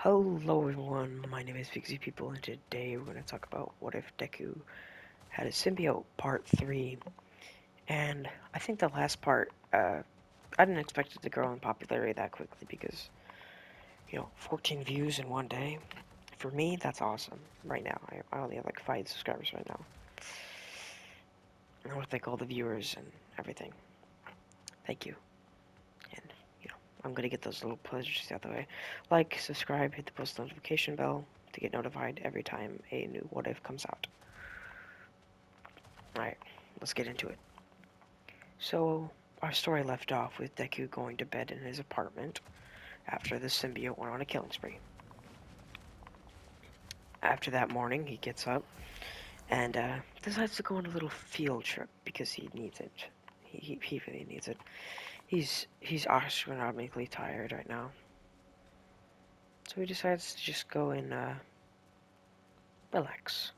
Hello everyone, my name is Pixie People and today we're going to talk about what if Deku had a symbiote part 3. And I think the last part, I didn't expect it to grow in popularity that quickly because, 14 views in one day. For me, that's awesome right now. I only have like 5 subscribers right now. I want to thank all the viewers and everything. Thank you. And, I'm going to get those little pleasures out of the way. Like, subscribe, hit the post notification bell to get notified every time a new what if comes out. Alright, let's get into it. So, our story left off with Deku going to bed in his apartment after the symbiote went on a killing spree. After that morning, he gets up and decides to go on a little field trip because he needs it. He really needs it. He's astronomically tired right now. So he decides to just go and relax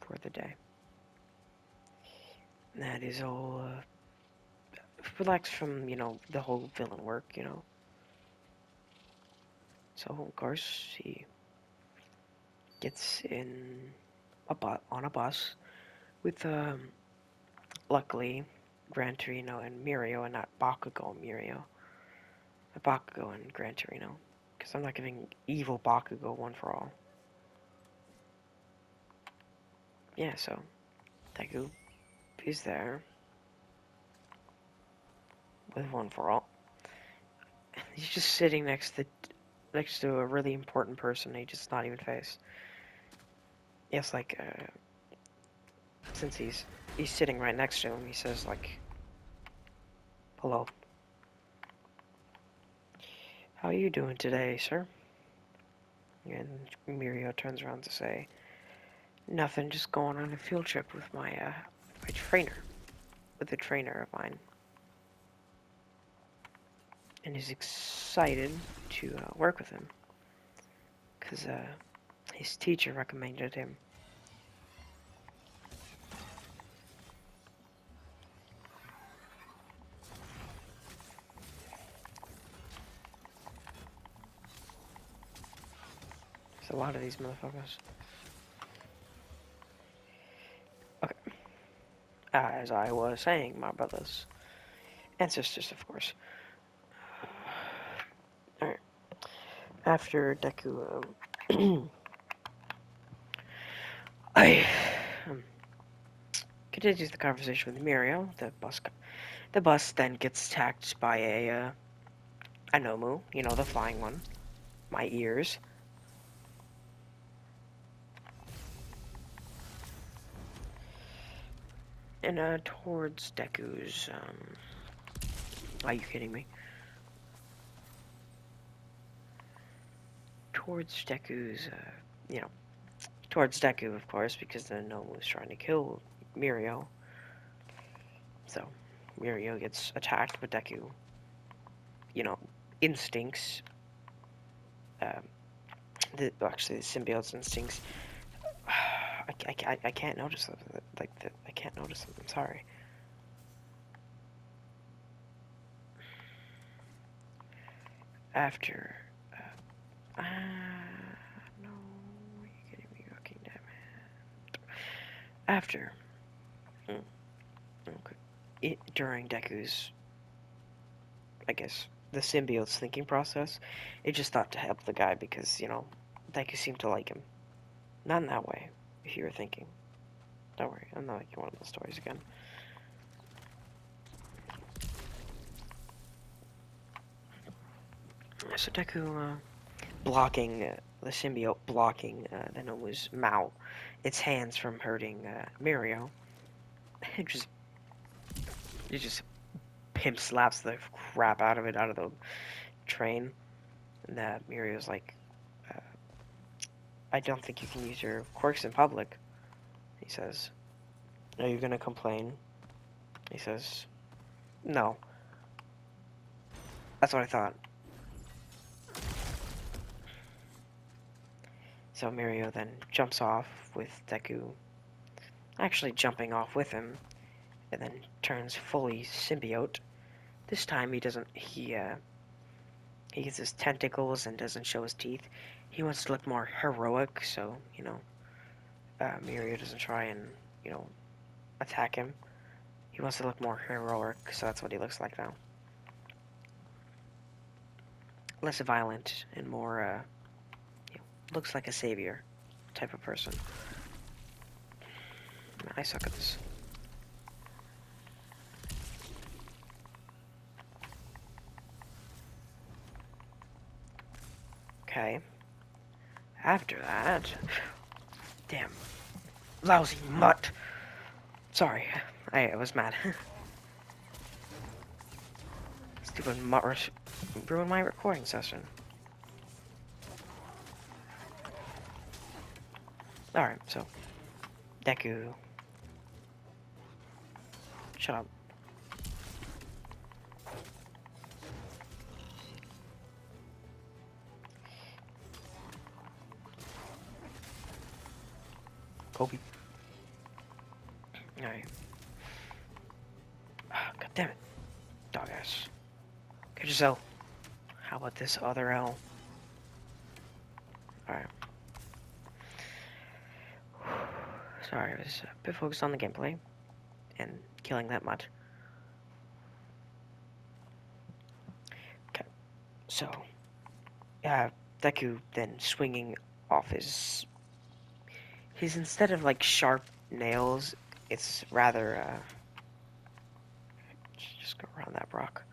for the day. And that is all relax from, the whole villain work. So, of course, he gets in on a bus with, luckily, Gran Torino and Mirio, and not Bakugo and Mirio. Bakugo and Gran Torino. Because I'm not giving evil Bakugo one for all. Yeah, so, Deku is there with one for all. He's just sitting next to a really important person he just not even face. Yes, like, since he's sitting right next to him, he says, like, hello. How are you doing today, sir? And Mirio turns around to say, nothing, just going on a field trip with my trainer, with a trainer of mine. And he's excited to work with him, because his teacher recommended him. There's a lot of these motherfuckers. Okay. As I was saying, my brothers and sisters, of course. Alright. After Deku, I continues the conversation with Mirio. The bus then gets attacked by a Nomu, the flying one. My ears. And towards Deku's. Are you kidding me? Towards Deku's. Towards Deku, of course, because the Nomu was trying to kill Mirio. So, Mirio gets attacked, but Deku, instincts. Um, actually, the symbiote's instincts. I can't notice them. I can't notice them. I'm sorry. After. Uh, no, are you kidding me? Fucking damn it. After. Okay. During Deku's, I guess, the symbiote's thinking process, it just thought to help the guy because, Deku seemed to like him. Not in that way, if you were thinking. Don't worry, I'm not making one of those stories again. So Deku, blocking, the symbiote blocking the Nomu's mouth, its hands from hurting Mirio. It just pimp slaps the crap out of the train. And Mirio's like, uh, I don't think you can use your quirks in public, he says. Are you gonna complain? He says, no. That's what I thought. So Mirio then jumps off with Deku actually jumping off with him, and then turns fully symbiote. This time he doesn't, He gets his tentacles and doesn't show his teeth. He wants to look more heroic, so, Mirio doesn't try and, you know, attack him. He wants to look more heroic, so that's what he looks like now. Less violent and more, looks like a savior type of person. I suck at this. Okay. After that... Damn. Lousy mutt! Sorry. I was mad. Stupid mutt ruined my recording session. Alright, so... Deku. Shut up. Kobe. Alright. God damn it. Dog ass. Get yourself. How about this other L? Alright. Sorry, I was a bit focused on the gameplay. And killing that mutt. Okay. So. Deku then swinging off his instead of like sharp nails, it's rather just go around that rock.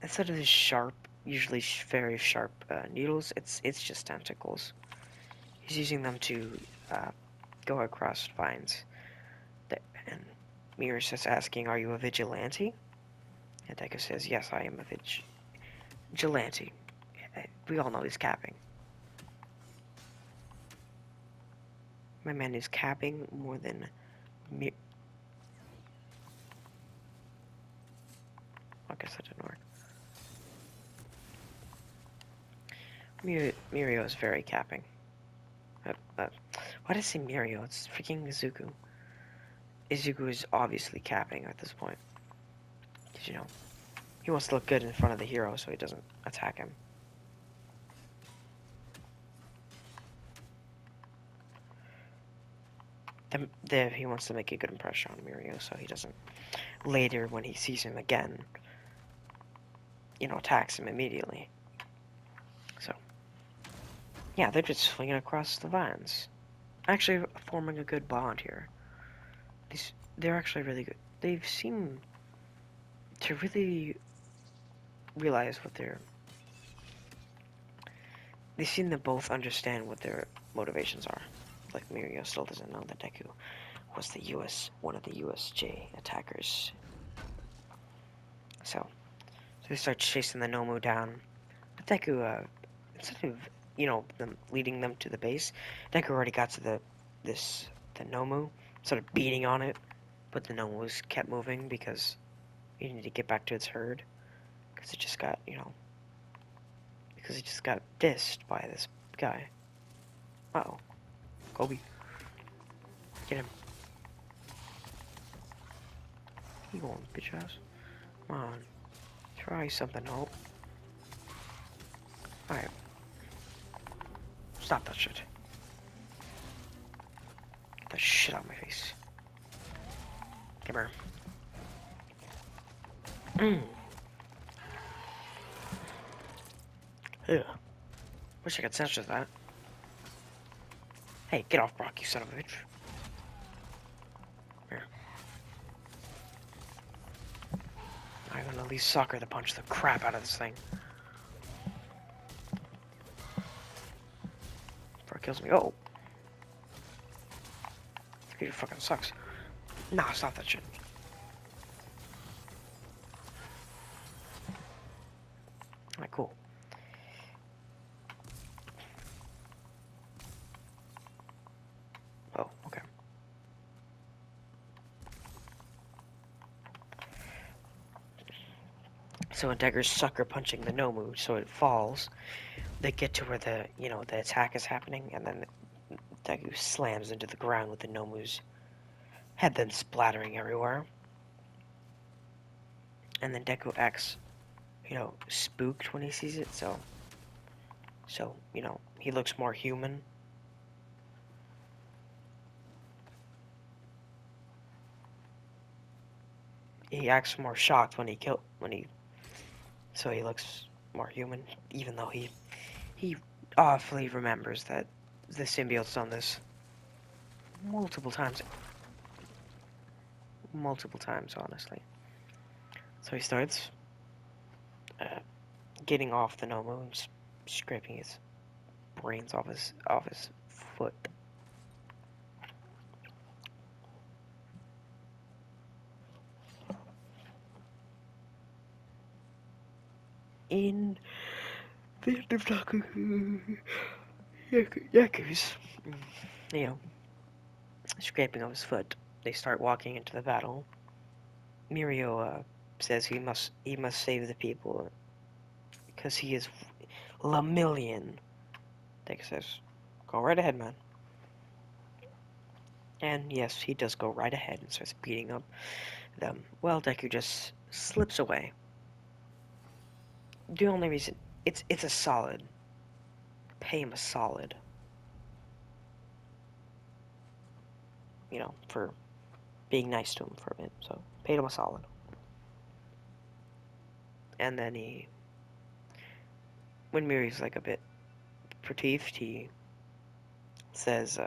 Instead of his sharp, usually very sharp needles, it's just tentacles. He's using them to go across vines. And Mirror starts asking, "Are you a vigilante?" And Deku says, "Yes, I am a vigilante." We all know he's capping. My man is capping more than I guess that didn't work. Mirio is very capping. Why did I say Mirio? It's freaking Izuku. Izuku is obviously capping at this point. Because, he wants to look good in front of the hero so he doesn't attack him. He wants to make a good impression on Mirio so he doesn't, later when he sees him again, attacks him immediately. So, yeah, they're just swinging across the vines. Actually forming a good bond here. They're actually really good. They seem to really realize what they seem to both understand what their motivations are. Like Mirio still doesn't know that Deku was one of the USJ attackers. So they start chasing the Nomu down. But Deku, instead of, them leading them to the base, Deku already got to the Nomu, started beating on it, but the Nomus kept moving because he needed to get back to its herd. Because it just got, because it just got dissed by this guy. Uh-oh. Kobe. Get him. You going, bitch ass. Come on. Try something, Hope. Alright. Stop that shit. Get that shit out of my face. Come here. Ugh. Wish I could censor that. Hey, get off Brock, you son of a bitch. Here. I'm gonna at least sucker to punch the crap out of this thing. Before it kills me. Oh! This computer fucking sucks. Nah, stop that shit. Alright, cool. Oh, okay. So when Dagger's sucker punching the Nomu so it falls, they get to where the attack is happening, and then Deku slams into the ground with the Nomu's head then splattering everywhere. And then Deku X spooked when he sees it, so he looks more human. He acts more shocked so he looks more human, even though he awfully remembers that the symbiote's done this multiple times, honestly. So he starts uh, getting off the Nomu and scraping his brains off his foot. In the end of Yaku's, you know, scraping off his foot, they start walking into the battle. Mirio says he must save the people because he is Lemillion. Deku says, "Go right ahead, man." And yes, he does go right ahead and starts beating up them. Well, Deku just slips away. The only reason it's a solid. Pay him a solid. For being nice to him for a bit. So paid him a solid. And then when Miri's like a bit perturbed, he says,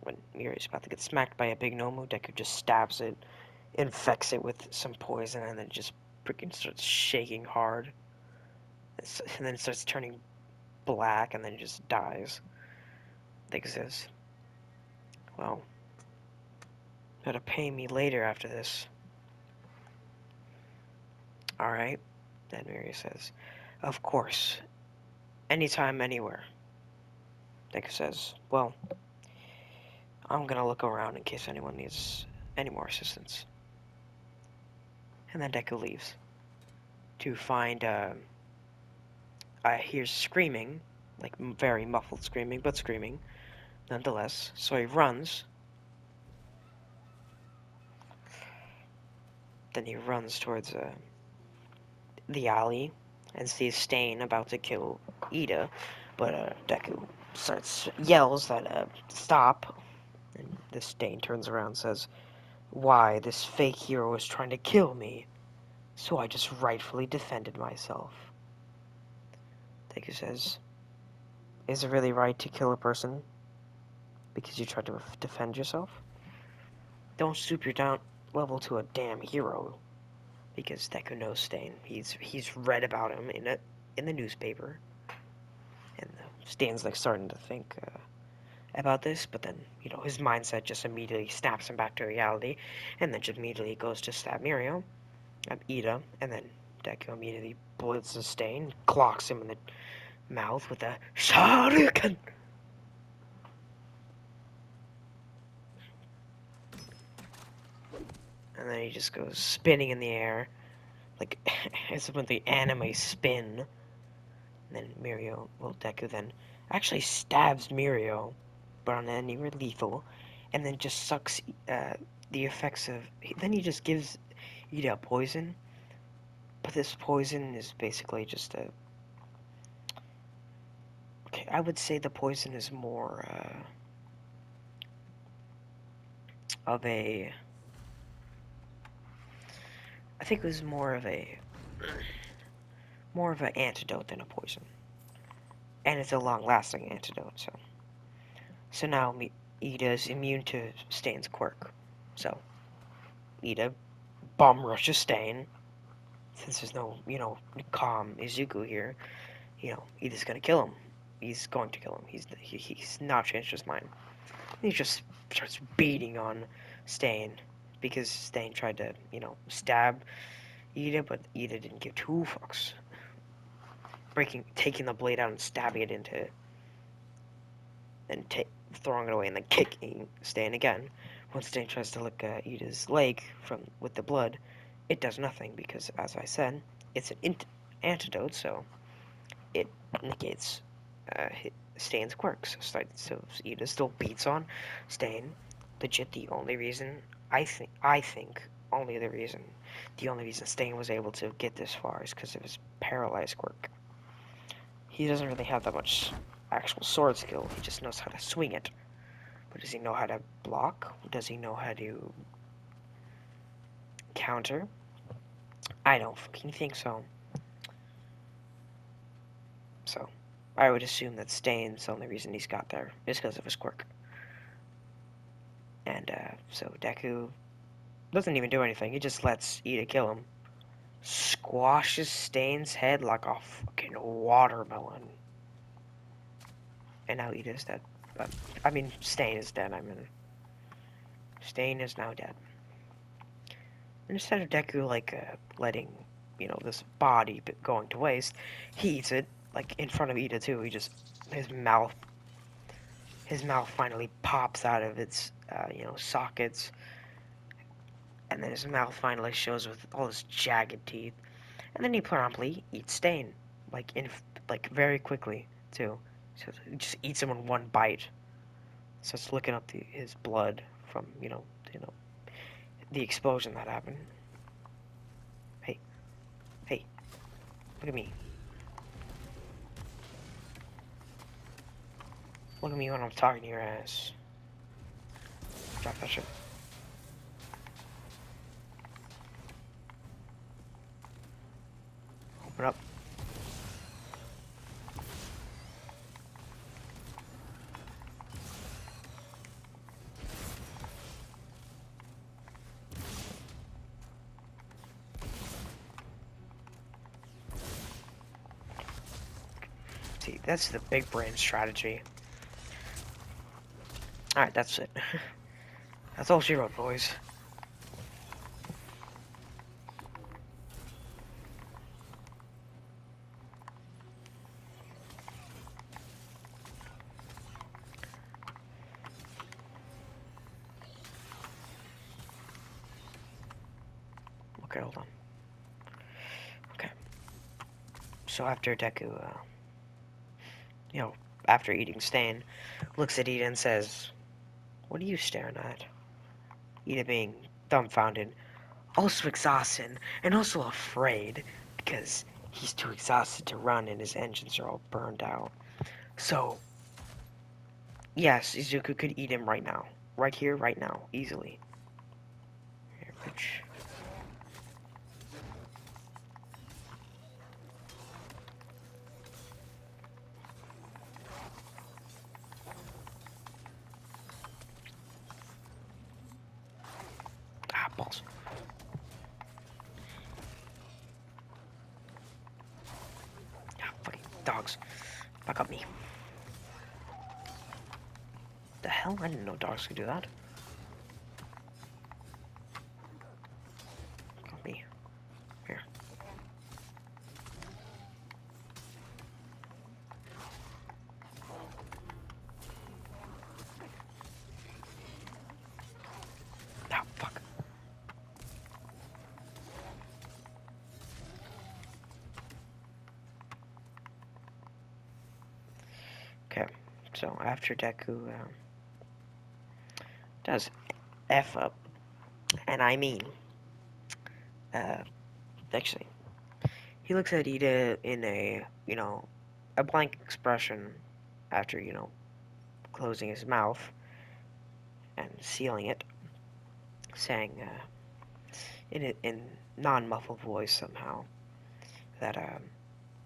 when Miri's about to get smacked by a big Nomu, Deku just stabs it, infects it with some poison, and then just freaking starts shaking hard. And then it starts turning black, and then it just dies. Deku says, "Well, gotta pay me later after this." "Alright," then Miri says, "Of course. Anytime, anywhere." Deku says, "Well, I'm gonna look around in case anyone needs any more assistance." And then Deku leaves to find, I hear screaming, like very muffled screaming, but screaming nonetheless. So he runs. Then he runs towards the alley and sees Stain about to kill Ida, but Deku yells that stop, and the Stain turns around and says, "Why, this fake hero was trying to kill me, so I just rightfully defended myself." Deku says, "Is it really right to kill a person because you tried to defend yourself? Don't stoop your down level to a damn hero." Because Deku knows Stain. He's read about him in the newspaper, and Stain's like starting to think about this, but then his mindset just immediately snaps him back to reality, and then just immediately goes to stab Mirio, Ida, and then Deku immediately blitzes Stain, clocks him in the mouth with a Sharingan. And then he just goes spinning in the air, like as when the anime spin. And then Deku then actually stabs Mirio, but on any lethal, and then just sucks the effects of. Then he just gives Ida poison, but this poison is basically just a. Okay, I would say the poison is more of a. I think it was more of an antidote than a poison, and it's a long-lasting antidote. So now Ida is immune to Stain's quirk. So Ida bomb rushes Stain. Since there's no calm Izuku here, Ida's gonna kill him. He's going to kill him. He's not changed his mind. He just starts beating on Stain because Stain tried to stab Ida, but Ida didn't give two fucks. Taking the blade out and stabbing it into, and throwing it away, and then kicking Stain again. When Stain tries to lick Ida's leg with the blood, it does nothing because, as I said, it's an antidote, so it negates Stain's quirks. So Ida still beats on Stain. Legit, the only reason I think only the reason the only reason Stain was able to get this far is because of his paralyzed quirk. He doesn't really have that much actual sword skill, he just knows how to swing it. But does he know how to block? Does he know how to counter? I don't fucking think so. So, I would assume that Stain's the only reason he's got there is because of his quirk. And, so Deku doesn't even do anything, he just lets Ida kill him. Squashes Stain's head like a fucking watermelon. And now Ida's dead. I mean, Stain is dead, Stain is now dead. Instead of Deku, letting, this body going to waste, he eats it, in front of Ida, too. His mouth finally pops out of its, sockets. And then his mouth finally shows with all his jagged teeth. And then he promptly eats Stain. Very quickly, too. So he just eats him in one bite. Starts licking up his blood from, the explosion that happened. Hey, look at me. Look at me when I'm talking to your ass. Drop that shit. Open up. See, that's the big brain strategy. Alright, that's it. That's all she wrote, boys. Okay, hold on. Okay. So after Deku, after eating Stain, looks at Ida and says, "What are you staring at?" Ida being dumbfounded, also exhausted, and also afraid, because he's too exhausted to run and his engines are all burned out. So, yes, Izuku could eat him right now. Right here, right now, easily. Here, bitch. Ah, balls. Ah, fucking dogs. Back up me. The hell? I didn't know dogs could do that. Got me. Here. Ah, fuck. Okay, so after Deku does F up, and I mean, actually, he looks at Ida in a blank expression after, closing his mouth and sealing it, saying, in non-muffled voice somehow, that,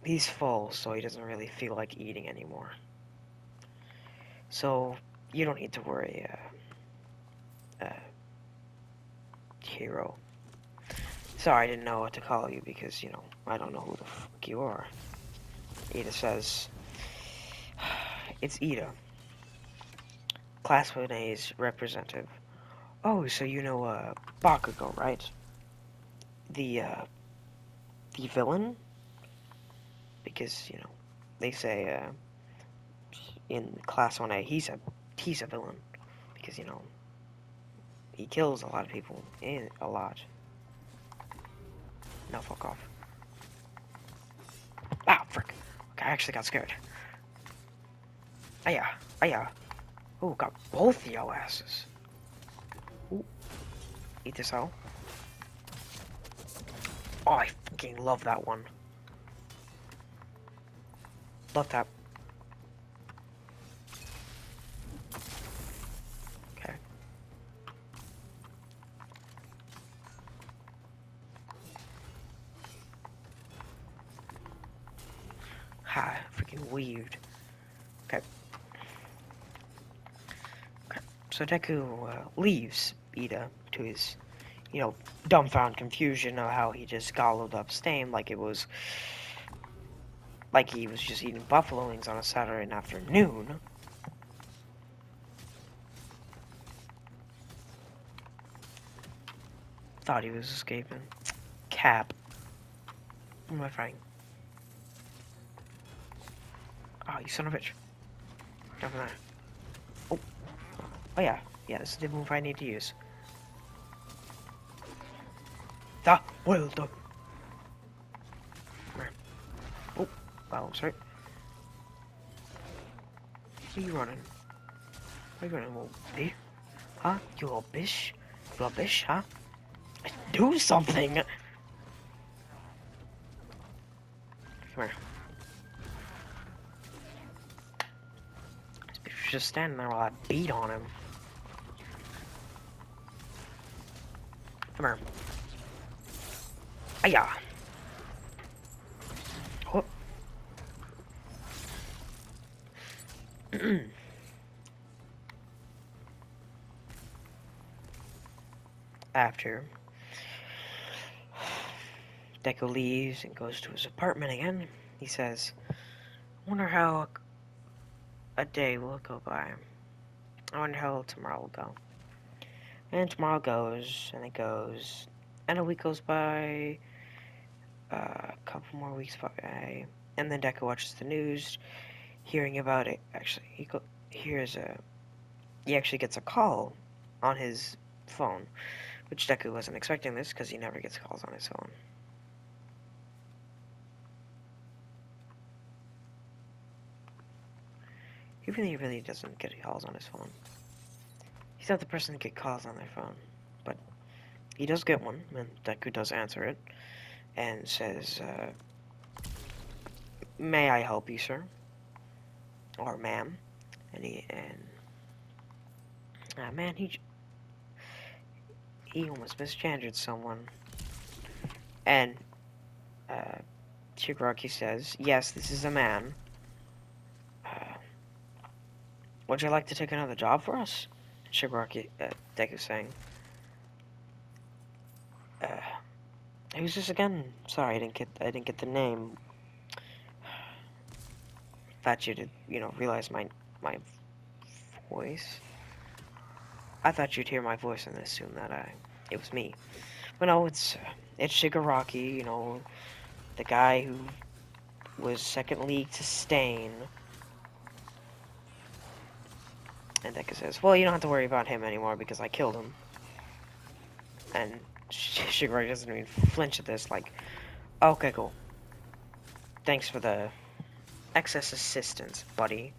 he's full, so he doesn't really feel like eating anymore. So, you don't need to worry, hero. Sorry, I didn't know what to call you because, I don't know who the fuck you are. Ida says, "It's Ida, Class 1A's representative." "Oh, so you know, Bakugo, right? The, the villain?" Because, they say, in Class 1A, he's a villain. Because, he kills a lot of people. A lot. Now fuck off. Ah, frick. Okay, I actually got scared. Aya, aya. Ooh, got both of y'all asses. Ooh. Eat this out. Oh, I fucking love that one. Love that. Okay. Ha, freaking weaved. Okay. Okay. So Deku leaves Ida to his, dumbfounded confusion of how he just gobbled up Stain like it was, like he was just eating buffalo wings on a Saturday afternoon. Thought he was escaping. Cap. What am I fighting? Oh, you son of a bitch. Never mind. Oh. Oh yeah. Yeah, this is the move I need to use. Da! Well done. Oh. Oh, sorry. Where you running? Where you running, little bitch? Huh? You little bitch? You little bitch, huh? Do something! Come here. This bitch was just standing there while I beat on him. Come here. Aya! Oh. After Deku leaves and goes to his apartment again, he says, I wonder how a day will go by. I wonder how tomorrow will go. And tomorrow goes, and it goes, and a week goes by, a couple more weeks by, and then Deku watches the news, hearing about it. Actually, he actually gets a call on his phone, which Deku wasn't expecting this because he never gets calls on his phone. He really doesn't get calls on his phone. He's not the person to get calls on their phone, but he does get one, and Deku does answer it, and says, "May I help you, sir?" Or "Ma'am," man, he almost misgendered someone, and Shigaraki says, "Yes, this is a man. Uh, would you like to take another job for us?" Deku saying, uh, "Who's this again? Sorry, I didn't get the name. Thought you'd, realize my voice. I thought you'd hear my voice and assume that it was me. But no, it's Shigaraki, the guy who was second league to Stain." And Deku says, "Well, you don't have to worry about him anymore because I killed him." And Shigaraki doesn't even flinch at this, like, "Okay, cool. Thanks for the excess assistance, buddy."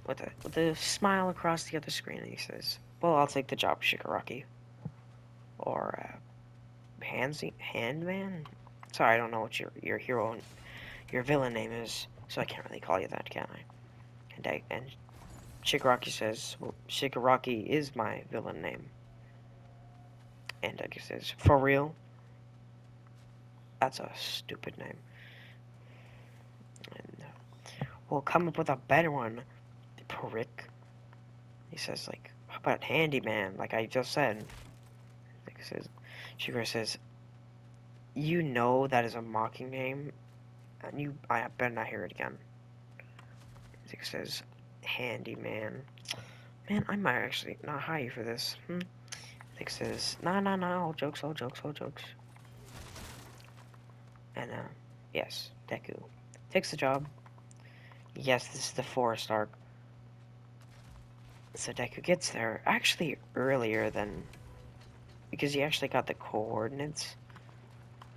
With a smile across the other screen, and he says, "Well, I'll take the job, Shigaraki." Or, Handman? Sorry, I don't know what your your villain name is, so I can't really call you that, can I? And Shigaraki says, "Well, Shigaraki is my villain name." And Deku says, "For real? That's a stupid name." And, "We'll come up with a better one, prick." He says, like, "How about Handyman, like I just said?" Deku says, Shigaraki says, "You know that is a mocking name, and I better not hear it again." Deku says, "Handyman. Man, I might actually not hire you for this." Nick says, nah, all jokes, all jokes, all jokes. And, yes, Deku takes the job. Yes, this is the forest arc. So Deku gets there actually earlier than, because he actually got the coordinates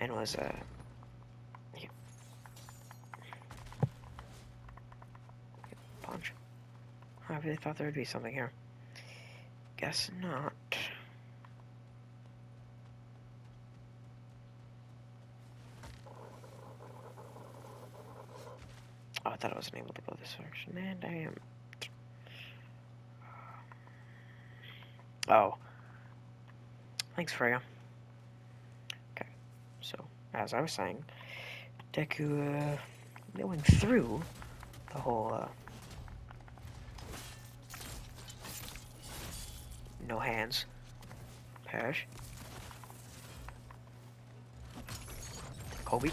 and was, punch. I really thought there would be something here. Guess not. Oh, I thought I wasn't able to go this direction. Man, I am. Oh, thanks, Freya. Okay, so as I was saying, Deku going through the whole no hands perish. Kobe.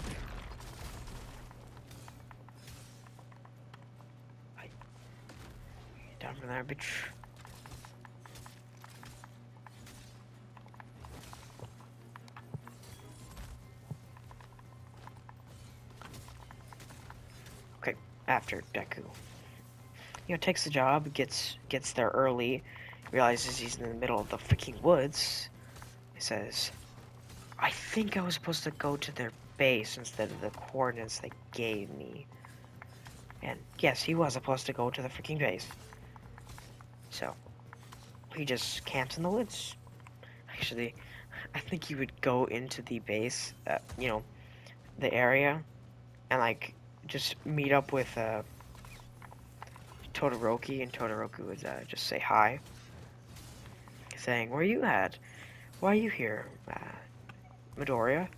Hey, down from there, bitch. Okay, after Deku, takes the job, gets there early, realizes he's in the middle of the freaking woods. He says, "I think I was supposed to go to their base instead of the coordinates they gave me." And yes, he was supposed to go to the freaking base. So he just camps in the woods. Actually, I think he would go into the base, the area, and like just meet up with Todoroki, and Todoroki would just say hi, saying, "Where you at? Why are you here, Midoriya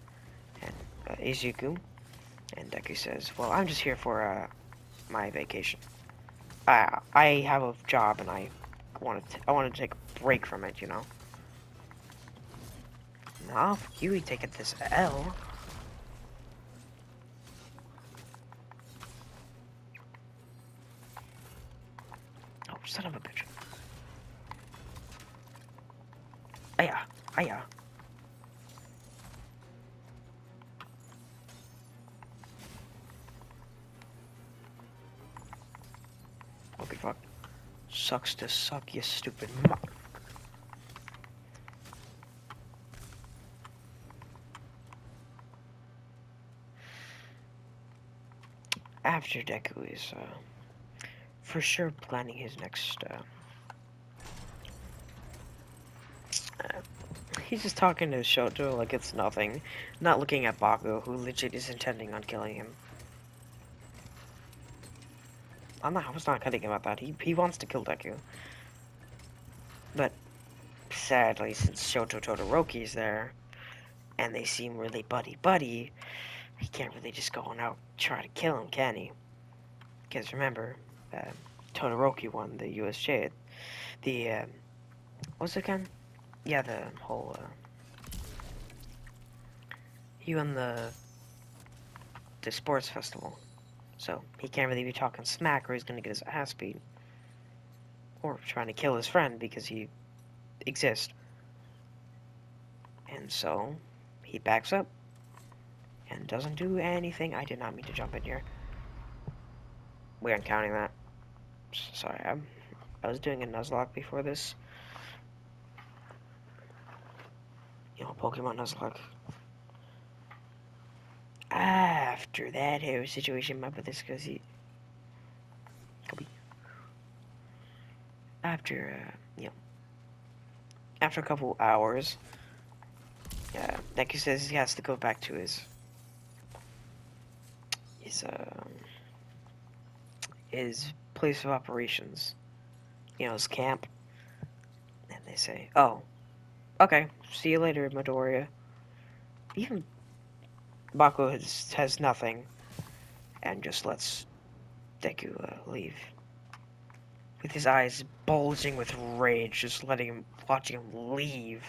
and Izuku?" And Deku says, "Well, I'm just here for my vacation. I have a job and I wanted to take a break from it, you know." Nah, you taking this L. Oh, son of a bitch. Aya, aya. Okay, fuck. Sucks to suck, you stupid mo- After Deku is, for sure planning his next, uh, he's just talking to Shoto like it's nothing, not looking at Baku, who legit is intending on killing him. I was not kidding about that. He wants to kill Deku. But, sadly, since Shoto Todoroki's there, and they seem really buddy-buddy, he can't really just go on out try to kill him, can he? Because remember, uh, Todoroki won the USJ. The, what's it again? Yeah, the whole, he won the sports festival. So, he can't really be talking smack or he's gonna get his ass beat. Or trying to kill his friend because he exists. And so, he backs up and doesn't do anything. I did not mean to jump in here. We aren't counting that. Sorry, I was doing a Nuzlocke before this. Pokemon Nuzlocke. After that whole situation, my brother's because he... After, after a couple hours, Deku says he has to go back to his, his place of operations. His camp. And they say, "Oh, okay, see you later, Midoriya." Even Baku has nothing and just lets Deku leave. With his eyes bulging with rage, just watching him leave.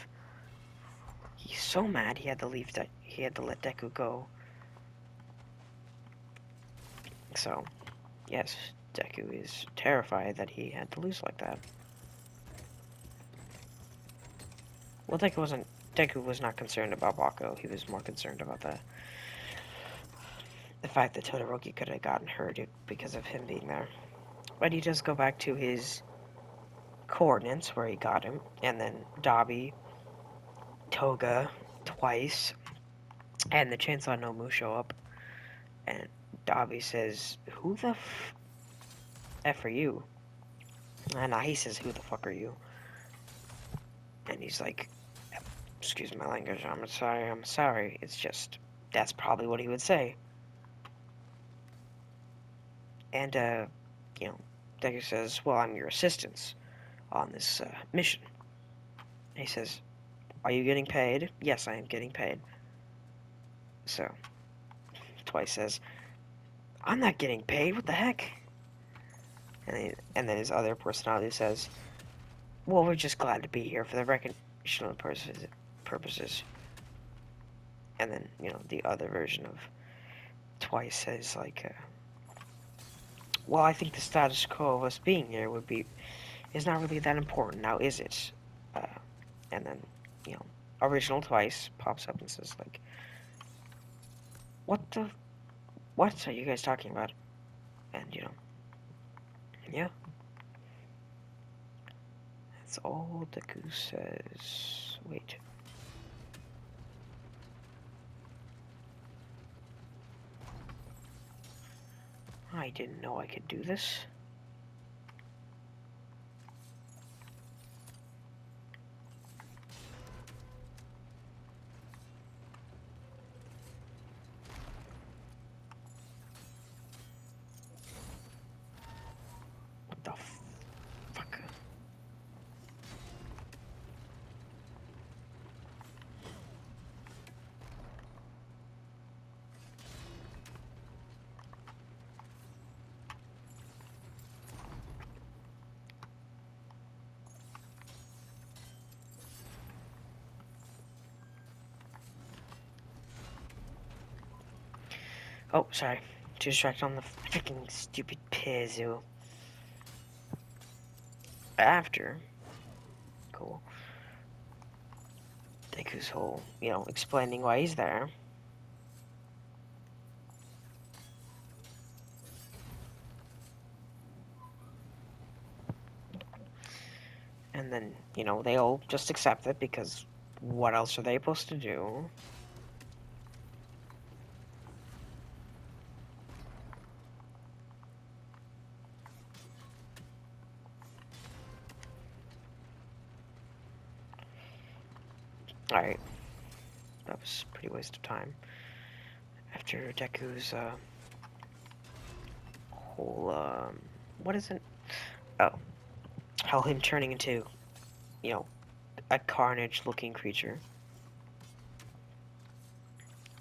He's so mad he had to leave he had to let Deku go. So, yes, Deku is terrified that he had to lose like that. Well, Deku was not concerned about Bako. He was more concerned about the fact that Todoroki could have gotten hurt because of him being there. But he does go back to his coordinates where he got him, and then Dabi, Toga, twice, and the Chainsaw no Mu show up, and Dabi says, "Who the F are you?" And he says, "Who the fuck are you?" And he's like, "Excuse my language, I'm sorry. It's just, that's probably what he would say." And, you know, Deku says, well, I'm your assistant on this mission. And he says, are you getting paid? Yes, I am getting paid. So, Twice says, I'm not getting paid, what the heck? And then his other personality says, well, we're just glad to be here for the recognition of purposes. And then, the other version of Twice says, like, well, I think the status quo of us being here is not really that important now, is it? Uh, and then, original Twice pops up and says, like, what are you guys talking about? And, yeah, that's all Deku says. Wait. I didn't know I could do this. What the fuck? Oh, sorry. Too distracted on the freaking stupid Pizzu. After, cool, Deku's whole, explaining why he's there. And then, they all just accept it because what else are they supposed to do? Alright. That was a pretty waste of time. After Deku's, whole, what is it? Oh. How him turning into, a carnage-looking creature.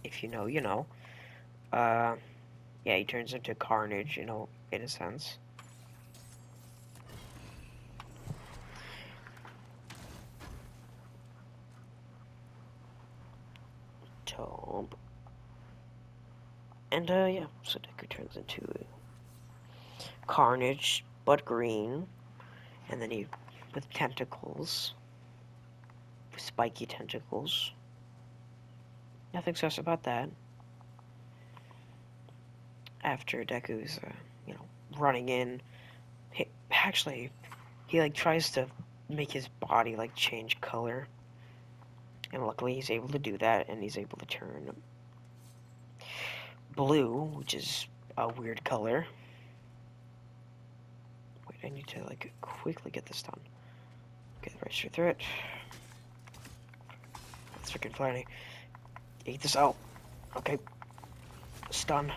If you know, you know. Yeah, he turns into carnage, in a sense. Tob. And, yeah, so Deku turns into carnage, but green. And then he, with tentacles. Spiky tentacles. Nothing special about that. After Deku's, running in, he like tries to make his body like change color, and luckily he's able to do that, and he's able to turn blue, which is a weird color. Wait, I need to like quickly get this done. Okay, right straight through it. That's freaking funny. Eat this out. Okay. Stun.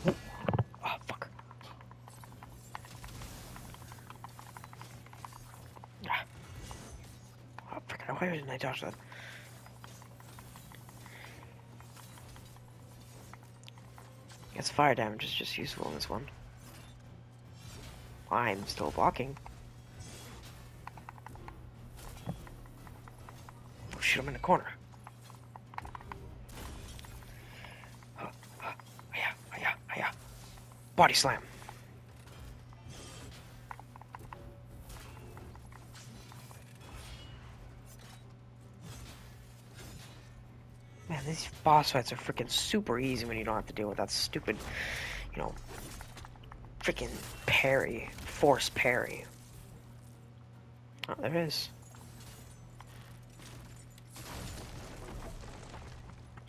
Oh, fuck. Ah. Oh, freaking, why didn't I dodge that? I guess fire damage is just useful in this one. I'm still blocking. Oh, shoot, I'm in the corner. Body slam. Man, these boss fights are freaking super easy when you don't have to deal with that stupid, freaking parry, force parry. Oh, there it is.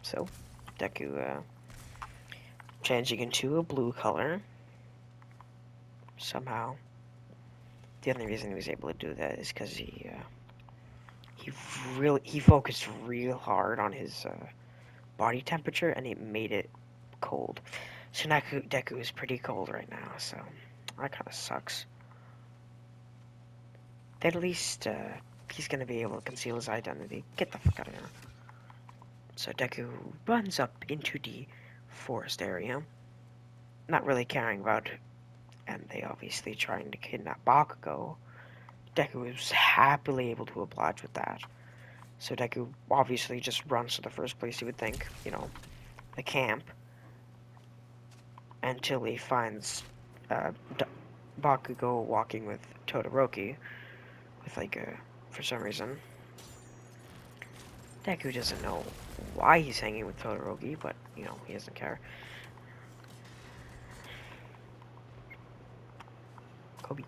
So, Deku, changing into a blue color. Somehow. The only reason he was able to do that is because he focused real hard on his, body temperature, and it made it cold. So Deku is pretty cold right now, so that kind of sucks. At least he's gonna be able to conceal his identity. Get the fuck out of here. So Deku runs up into the forest area, not really caring about, and they obviously trying to kidnap Bakugo. Deku is happily able to oblige with that. So Deku obviously just runs to the first place you would think, the camp, until he finds uh, Bakugo walking with Todoroki, with for some reason. Deku doesn't know why he's hanging with Todoroki, but, he doesn't care. Kobe.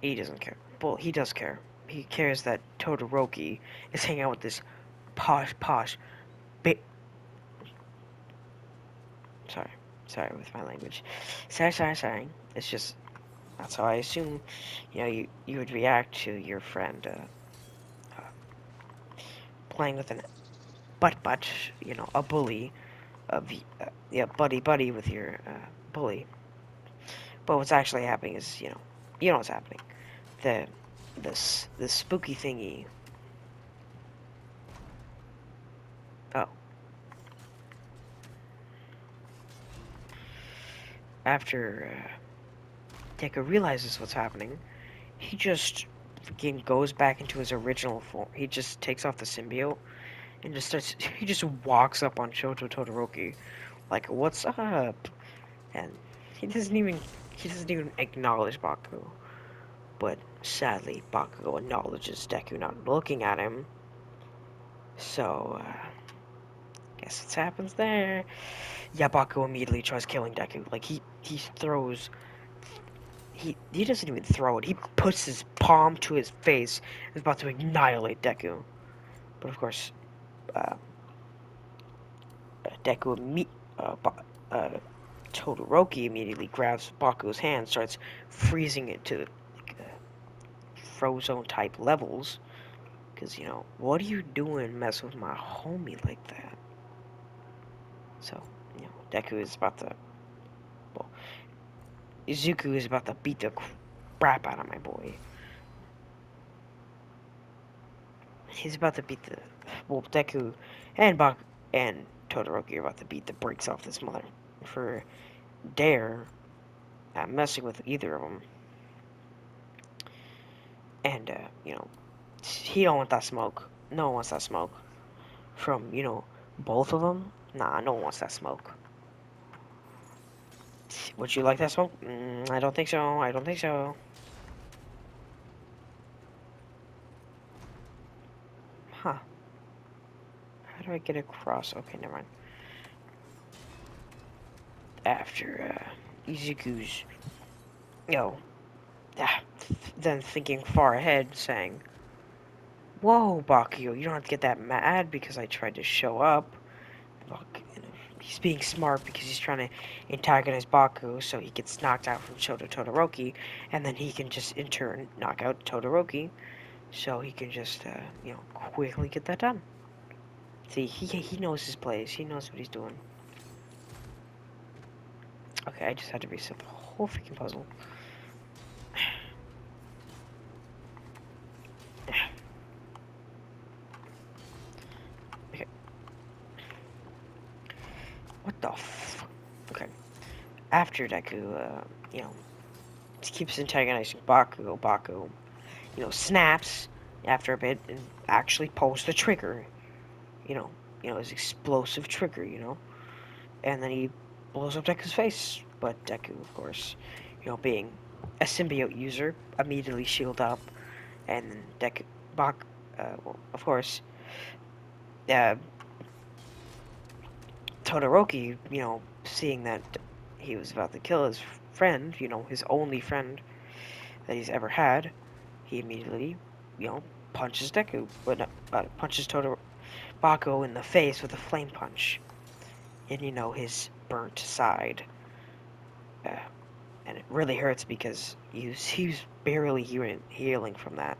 He doesn't care. Well, he does care. He cares that Todoroki is hanging out with this posh, bit. Sorry with my language. Sorry. It's just, that's how I assume, you would react to your friend playing with an butt, a bully, yeah, buddy with your bully. But what's actually happening is, you know what's happening. The spooky thingy. Oh, after Deku realizes what's happening, he just fucking goes back into his original form. He just takes off the symbiote and he just walks up on Shoto Todoroki like, "What's up?" And he doesn't even acknowledge Bakugo. But sadly, Bakugo acknowledges Deku not looking at him. So, guess what happens there? Yeah, Bakugo immediately tries killing Deku. Like, he throws... He doesn't even throw it. He puts his palm to his face and is about to annihilate Deku. But of course, uh, Deku Todoroki immediately grabs Bakugo's hand, starts freezing it to like, Frozone type levels. Because, what are you doing messing with my homie like that? So, Deku is about to, well, Izuku is about to beat the crap out of my boy. He's about to beat Deku and and Todoroki are about to beat the brakes off this mother for dare messing with either of them. And, he don't want that smoke. No one wants that smoke. From, both of them? Nah, no one wants that smoke. Would you like that smoke? I don't think so. I don't think so. Huh. How do I get across? Okay, never mind. After, Izuku's, then thinking far ahead, saying, "Whoa, Bakugo, you don't have to get that mad because I tried to show up." He's being smart because he's trying to antagonize Bakugo so he gets knocked out from Shoto Todoroki, and then he can just, in turn, knock out Todoroki, so he can just, quickly get that done. See, he knows his plays. He knows what he's doing. Okay, I just had to reset the whole freaking puzzle. Okay. What the f... Okay. After Deku, keeps antagonizing Bakugo, snaps after a bit and actually pulls the trigger. His explosive trigger, and then he blows up Deku's face. But Deku, of course, being a symbiote user, immediately shield up, and then of course, uh, Todoroki, seeing that he was about to kill his friend, his only friend that he's ever had, he immediately, punches Deku, but punches Bakugo in the face with a flame punch, in his burnt side. And it really hurts because he's barely healing from that.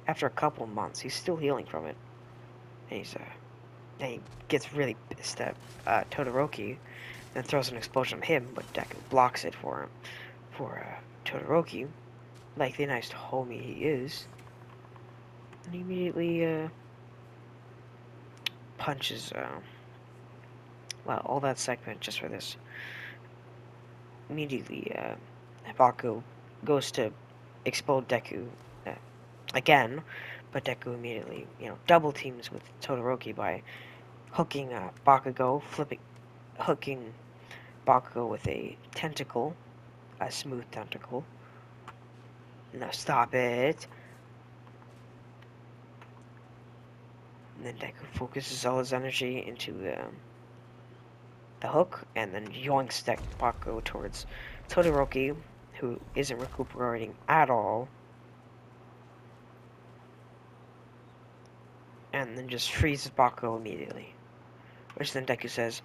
After a couple months, he's still healing from it. And he's And he gets really pissed at Todoroki and throws an explosion at him, but Deku blocks it for him. For Todoroki, like the nice homie he is, and he immediately punches, well, all that segment just for this. Immediately, Baku goes to explode Deku uh, again, but Deku immediately, double teams with Todoroki by hooking Bakugo, hooking Bakugo with a tentacle, a smooth tentacle. Now stop it. And then Deku focuses all his energy into the hook, and then yoinks Bakugo towards Todoroki, who isn't recuperating at all. And then just freezes Bakugo immediately. Which then Deku says,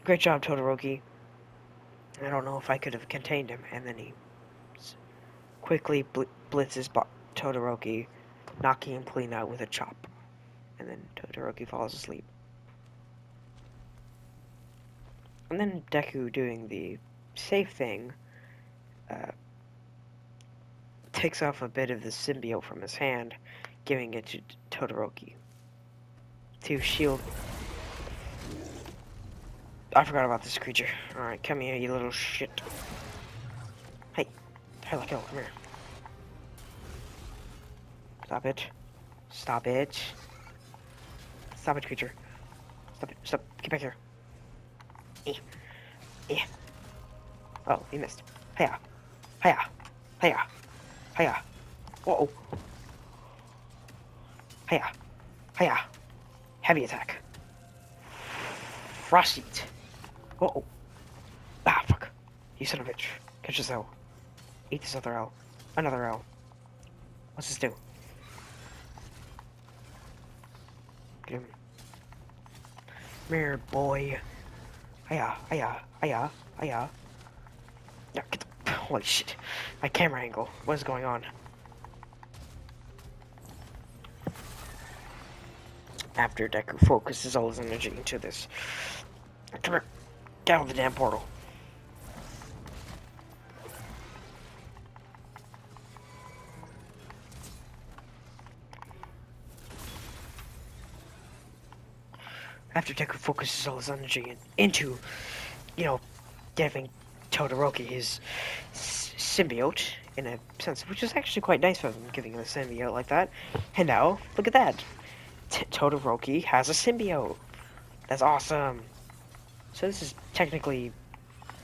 "Great job, Todoroki. I don't know if I could have contained him." And then he quickly blitzes Todoroki, knocking him clean out with a chop. And then Todoroki falls asleep. And then Deku, doing the safe thing, takes off a bit of the symbiote from his hand, giving it to Todoroki to shield. I forgot about this creature. Alright, come here, you little shit. Hey, come here. Stop it. Stop it. Stop it, creature. Stop it. Stop. Get back here. Eh. Eh. Oh, you missed. Hiya. Hiya. Hiya. Hiya. Uh-oh. Hiya. Hiya. Heavy attack. Frost Eat. Uh-oh. Ah, fuck. You son of a bitch. Catch this L. Eat this other L. Another L. What's this do? Get him. Come here, boy. Hiya. Hiya. Hiya. Hiya. Yeah, get the... Holy shit. My camera angle. What is going on? After Deku focuses all his energy into this. Come here. Get out of the damn portal. After Deku focuses all his energy into, giving Todoroki his symbiote, in a sense, which is actually quite nice of him, giving him a symbiote like that. And now, look at that. Todoroki has a symbiote. That's awesome. So this is technically,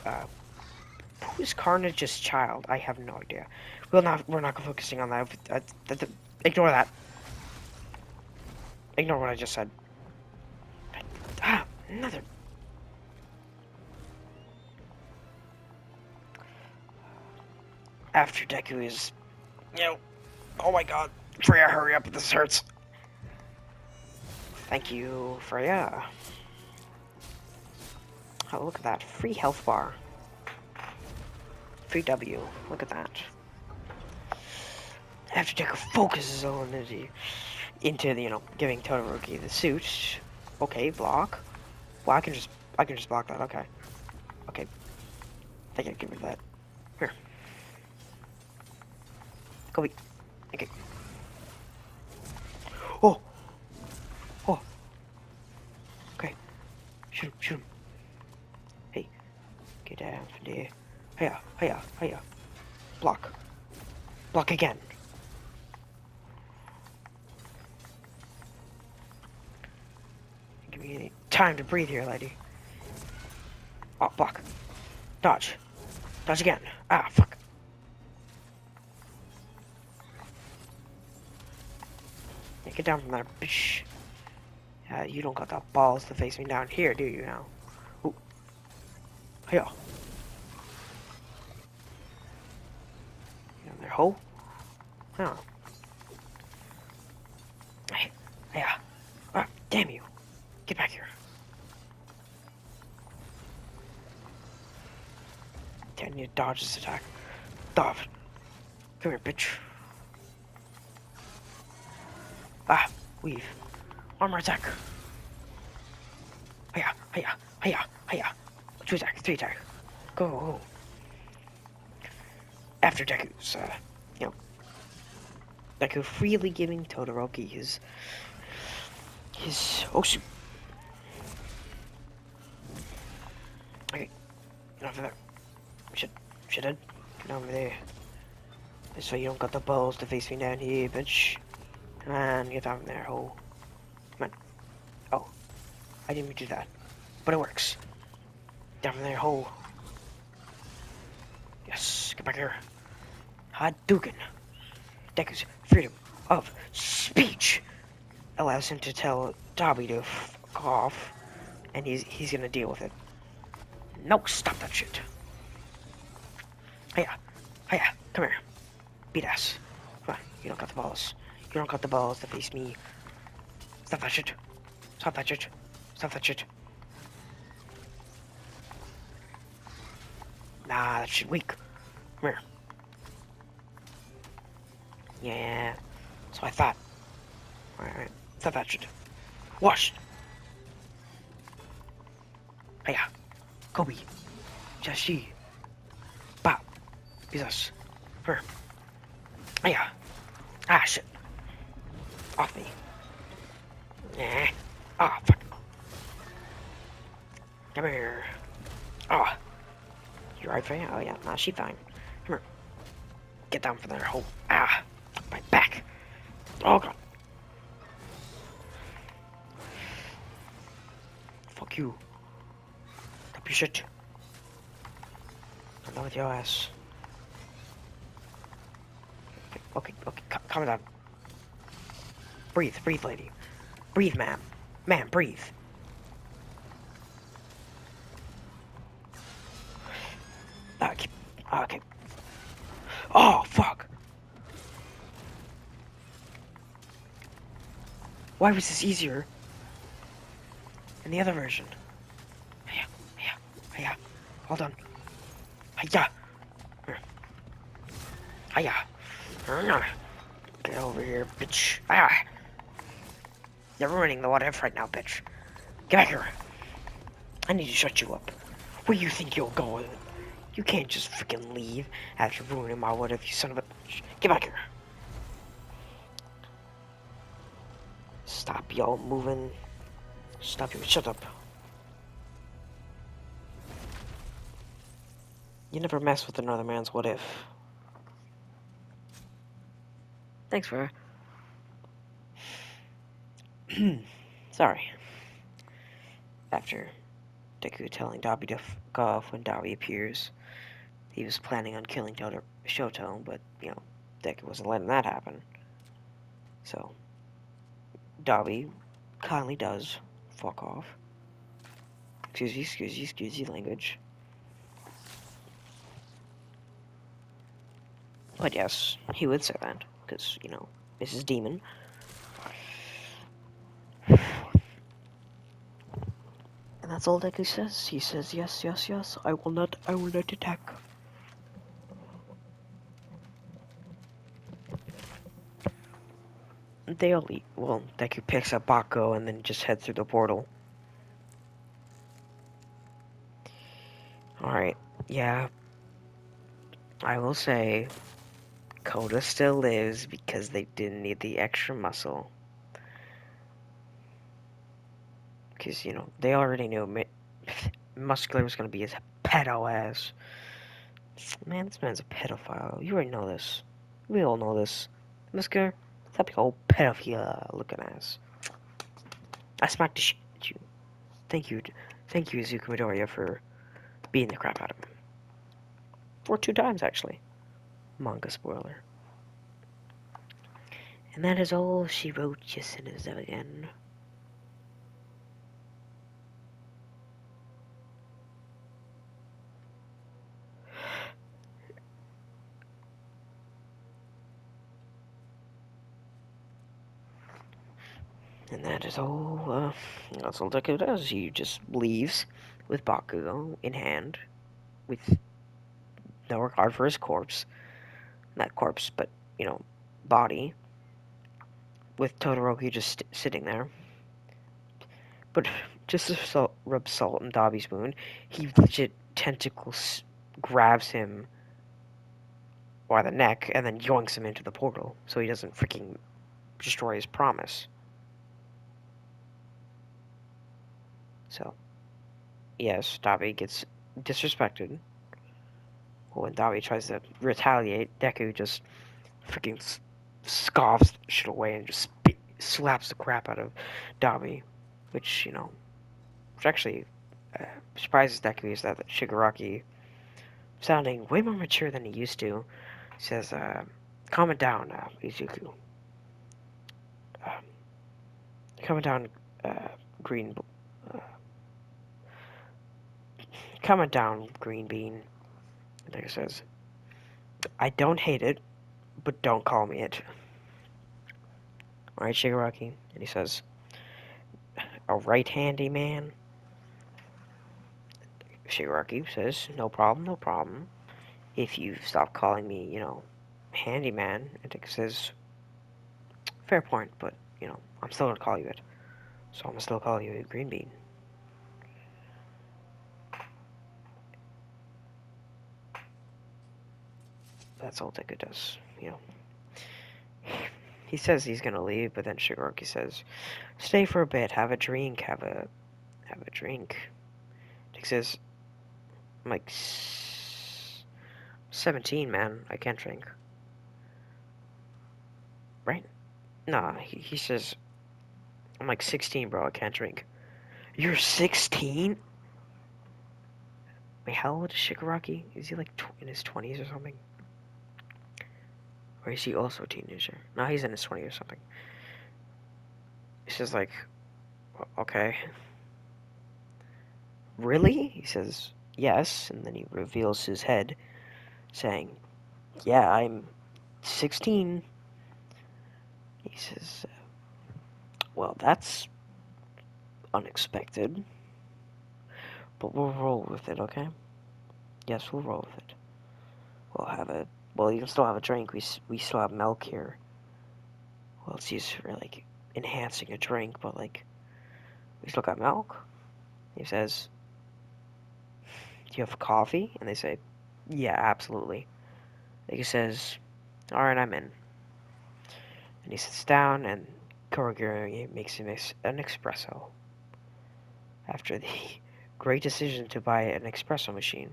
who is Carnage's child? I have no idea. We're not focusing on that. Ignore that. Ignore what I just said. Ah, another. After Deku is, oh my god, Freya, hurry up, this hurts. Thank you, Freya. Oh, look at that, free health bar. Free W, look at that. After Deku focuses all energy into the, giving Todoroki the suit. Okay, block. Well, I can just block that, okay. Okay. I think I can get rid of that. Here. Go eat. Okay. Oh! Oh! Okay. Shoot him, shoot him. Hey. Get down from there. Hiya, hiya, hiya. Block. Block again. Give me any time to breathe here, lady. Oh, block. Dodge. Dodge again. Ah, fuck. Yeah, get down from there, bitch. You don't got the balls to face me down here, do you now? Ooh. Hiya. Down there, ho. Huh. Hey. Hiya. Ah, damn you. Get back here. Damn, you dodge this attack. Dodge. Come here, bitch. Ah, weave. Armor attack. Hiya, hiya, hiya. 2 attack, 3 attack. Go. After Deku's, you know, Deku freely giving Todoroki his Osu. Okay, enough of that. Should get over there. So you don't got the balls to face me down here, bitch. Come on, get down there, ho. Come on. Oh, I didn't mean to do that. But it works. Down there, ho. Yes, get back here. Hadouken. Deku's freedom of speech allows him to tell Dobby to fuck off, and he's gonna deal with it. No, stop that shit. Hiya, hiya, come here. Beat ass. Come on, you don't got the balls. You don't got the balls to face me. Stop that shit. Stop that shit. Stop that shit. Nah, that shit weak. Come here. Yeah, that's what I thought. Alright, stop that shit. Washed. Hiya. Kobe. Jashi. Bop. Jesus. Here. Hiya. Ah, shit. Off me. Nah. Ah, fuck. Come here. Ah. You right, fine? Oh, yeah. Nah, she fine. Come here. Get down from there, hole. Ah. My back. Oh, God. Fuck you. Stop your shit. I'm done with your ass. Okay, calm down. Breathe, lady. Breathe, ma'am. Ma'am, breathe. Okay. Okay. Oh, fuck. Why was this easier in the other version? Hiya. Hold on. Hiya. Hiya. Get over here, bitch. Ah. You're ruining the what if right now, bitch. Get back here. I need to shut you up. Where you think you'll go? You can't just freaking leave after ruining my what if, you son of a bitch. Get back here. Stop y'all moving. Stop you. Shut up. You never mess with another man's what if. Thanks for... Sorry. After Deku telling Dabi to fuck off when Dabi appears, he was planning on killing Shoto, but, you know, Deku wasn't letting that happen. So, Dabi kindly does fuck off. Excuse me, language. But yes, he would say that, because, you know, Mrs. Demon. And that's all Deku says. He says, yes, I will not attack. They all leave. Well, Deku picks up Bako and then just heads through the portal. Alright, yeah. I will say, Koda still lives because they didn't need the extra muscle. Because, you know, they already knew Muscular was going to be his pedo ass. Man, this man's a pedophile. You already know this. We all know this. Muscular, stop your old pedophile looking ass. I smacked the shit at you. Thank you, Izuku Midoriya, for beating the crap out of him. For 2 times, actually. Manga spoiler. And that is all she wrote, yes, and is again. And that is all, that's all Deku does. He just leaves with Bakugo in hand, with no regard for his corpse. Not corpse, but, you know, body. With Todoroki just sitting there. But just to rub salt in Dobby's wound, he legit tentacles grabs him by the neck and then yoinks him into the portal so he doesn't freaking destroy his promise. So, yes, Dobby gets disrespected. When Dobby tries to retaliate, Deku just freaking scoffs shit away and just slaps the crap out of Dobby, which, which actually surprises Deku is that Shigaraki, sounding way more mature than he used to, says, calm it down, Izuku. Um, calm it down, Green... Uh, calm it down, Green Bean. And Deku says, I don't hate it, but don't call me it. Alright, Shigaraki? And he says, a right-handy man? Shigaraki says, no problem, no problem. If you stop calling me, handyman. And Deku says, fair point, but, I'm still gonna call you it. So I'm gonna still call you a green bean. That's all Deku does, He says he's gonna leave, but then Shigaraki says, stay for a bit, have a drink, have a drink. Deku says, I'm like 17, man, I can't drink. Right? Nah, he says, I'm like 16, bro, I can't drink. You're 16? Wait, how old is Shigaraki? Is he like in his 20s or something? Or is he also a teenager? No, he's in his 20s or something. He says like, okay. Really? He says, yes, and then he reveals his head, saying, yeah, I'm 16. He says, well, that's unexpected, but we'll roll with it, okay? Yes, we'll roll with it. Well, you can still have a drink. We still have milk here. Well, it's used for, like, enhancing a drink, but, like, we still got milk? He says, do you have coffee? And they say, yeah, absolutely. He says, alright, I'm in. And he sits down, and Kurogiri makes him an espresso. After the great decision to buy an espresso machine.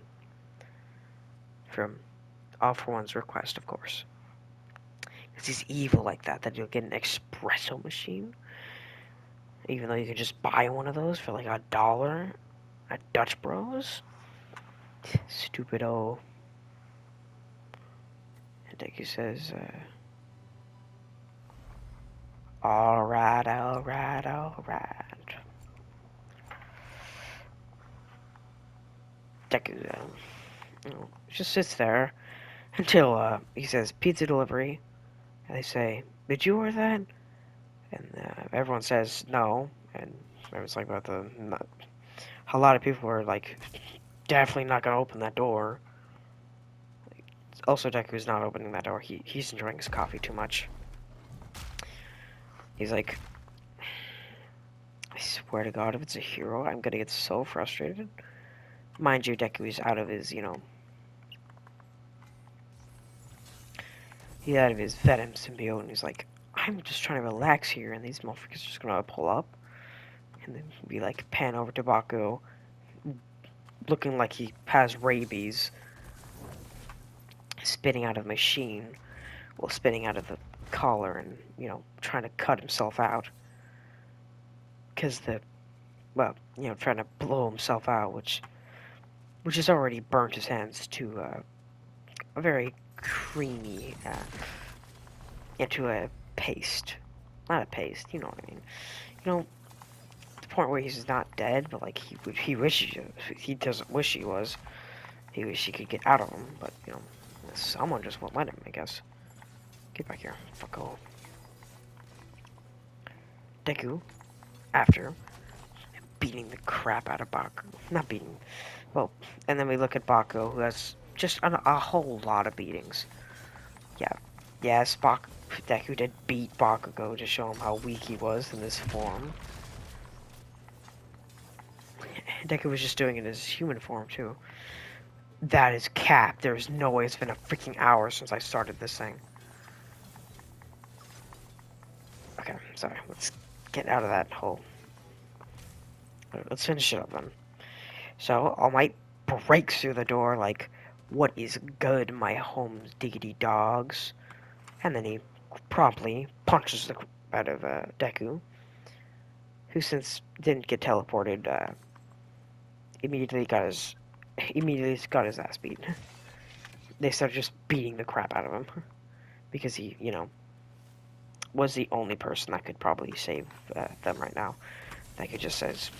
From All For One's request, of course. Because he's evil like that you'll get an espresso machine. Even though you can just buy one of those for like $1 at Dutch Bros. Stupido. And Deku says, alright, alright, alright. Deku, just sits there until, he says, pizza delivery. And they say, did you order that? And everyone says no. And everyone's like, about a lot of people are like, definitely not gonna open that door. Also, Deku's not opening that door. He's enjoying his coffee too much. He's like, I swear to God, if it's a hero, I'm gonna get so frustrated. Mind you, Deku is out of his, he's out of his Venom symbiote, and he's like, I'm just trying to relax here, and these motherfuckers are just gonna pull up, and then be like, pan over to Baku, looking like he has rabies, spitting out of the machine, well, spitting out of the collar, and, trying to cut himself out. Because trying to blow himself out, which has already burnt his hands to a very creamy, into a paste. Not a paste, you know what I mean. The point where he's not dead, but like he wishes he doesn't wish he was. He wish he could get out of him, but someone just won't let him, I guess. Get back here, fucko. Deku, after beating the crap out of Baku, not beating, well, and then we look at Baku, who has just a whole lot of beatings. Yeah, yes, Deku did beat Bakugo to show him how weak he was in this form. Deku was just doing it in his human form, too. That is cap. There's no way it's been a freaking hour since I started this thing. Okay, sorry. Let's get out of that hole. Let's finish it up then. So, All Might breaks through the door like, "What is good, my home's diggity dogs?" And then he promptly punches the crap out of Deku, who since didn't get teleported, immediately got his ass beat. They started just beating the crap out of him because he, was the only person that could probably save them right now. Like it just says,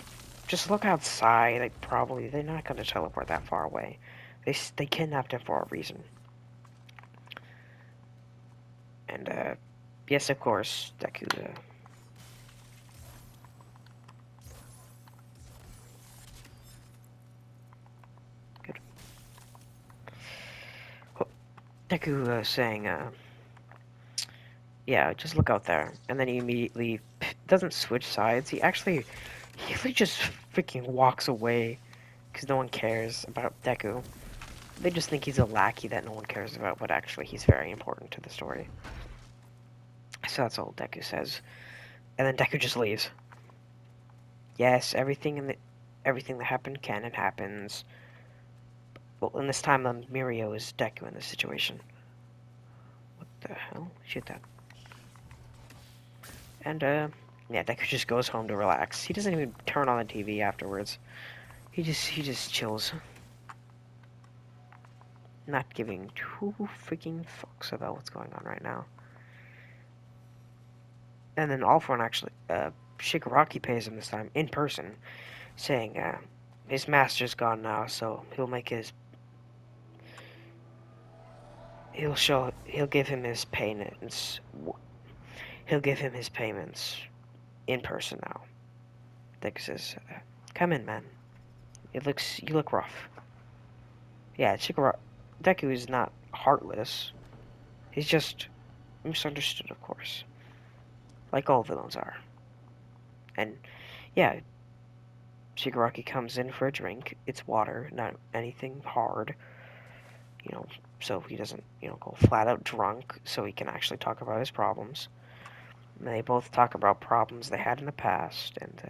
just look outside. They're not going to teleport that far away. They kidnapped him for a reason. And yes, of course, Deku. Good. Oh, Deku saying, yeah, just look out there. And then he immediately doesn't switch sides. He just freaking walks away because no one cares about Deku. They just think he's a lackey that no one cares about, but actually he's very important to the story. So that's all Deku says. And then Deku just leaves. Yes, everything that happened can and happens. Well, in this time, Mirio is Deku in this situation. What the hell? Shoot that. And, yeah, Deku just goes home to relax. He doesn't even turn on the TV afterwards. He just chills. Not giving two freaking fucks about what's going on right now. And then All For One actually, Shigaraki pays him this time, in person, saying, his master's gone now, so he'll give him his payments. He'll give him his payments in person now. Deku says, come in, man. You look rough. Yeah, Deku is not heartless. He's just misunderstood, of course. Like all villains are. And, yeah, Shigaraki comes in for a drink. It's water, not anything hard. So he doesn't, go flat out drunk, so he can actually talk about his problems. And they both talk about problems they had in the past, and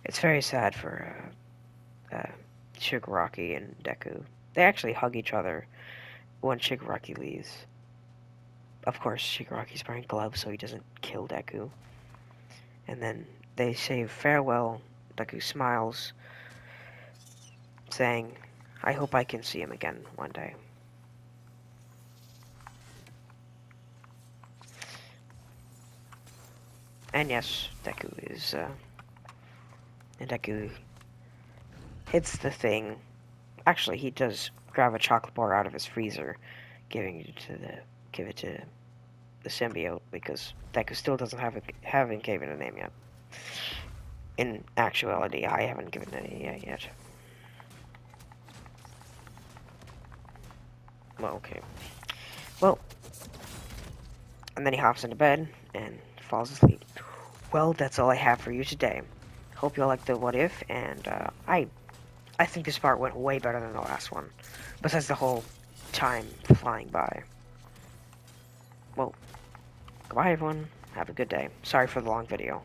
it's very sad for Shigaraki and Deku. They actually hug each other when Shigaraki leaves. Of course, Shigaraki's wearing gloves so he doesn't kill Deku. And then they say farewell. Deku smiles, saying, I hope I can see him again one day. And yes, Deku hits the thing. Actually, he does grab a chocolate bar out of his freezer, give it to the symbiote because Deku still haven't given a name yet. In actuality, I haven't given any yet. Well, okay. Well, and then he hops into bed and falls asleep. Well, that's all I have for you today. Hope you all liked the what if, and I think this part went way better than the last one. Besides the whole time flying by. Well, goodbye everyone. Have a good day. Sorry for the long video.